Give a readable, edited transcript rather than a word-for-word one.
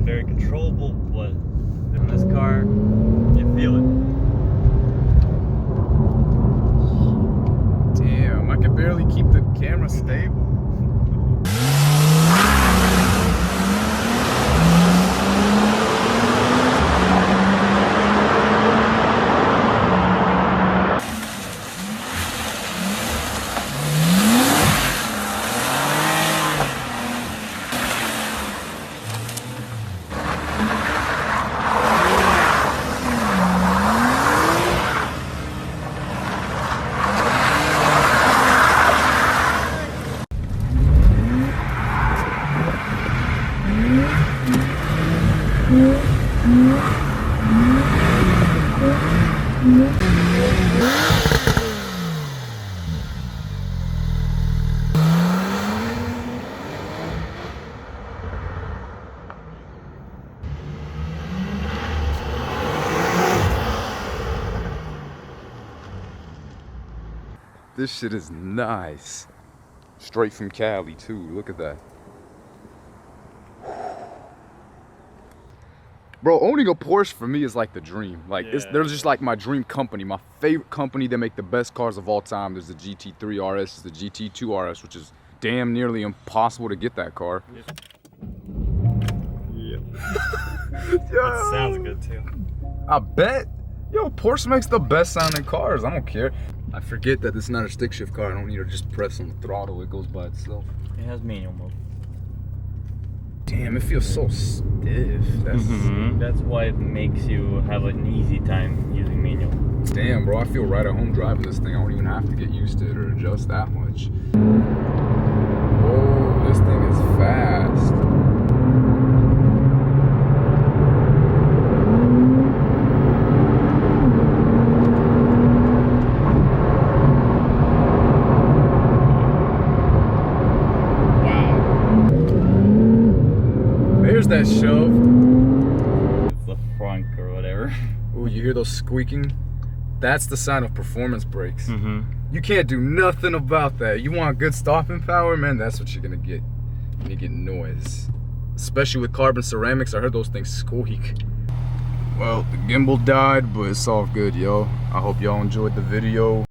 very controllable, but in this car, you feel it. Damn, I can barely keep the camera stable. This shit is nice. Straight from Cali too, look at that. Bro, owning a Porsche for me is like the dream. Like, they're just like my dream company, my favorite company that make the best cars of all time. There's the GT3 RS, there's the GT2 RS, which is damn nearly impossible to get that car. Yeah. It sounds good too. I bet. Yo, Porsche makes the best sounding cars. I don't care. I forget that it's not a stick shift car. I don't need to just press on the throttle. It goes by itself. It has manual mode. Damn, it feels so stiff. That's why it makes you have an easy time using manual. Damn, bro, I feel right at home driving this thing. I don't even have to get used to it or adjust that much. Whoa, this thing is fast. There's that shove. It's the front or whatever. Ooh, you hear those squeaking? That's the sign of performance brakes. Mm-hmm. You can't do nothing about that. You want good stopping power, man, that's what you're gonna get. You're gonna get noise. Especially with carbon ceramics, I heard those things squeak. Well, the gimbal died, but it's all good, yo. I hope y'all enjoyed the video.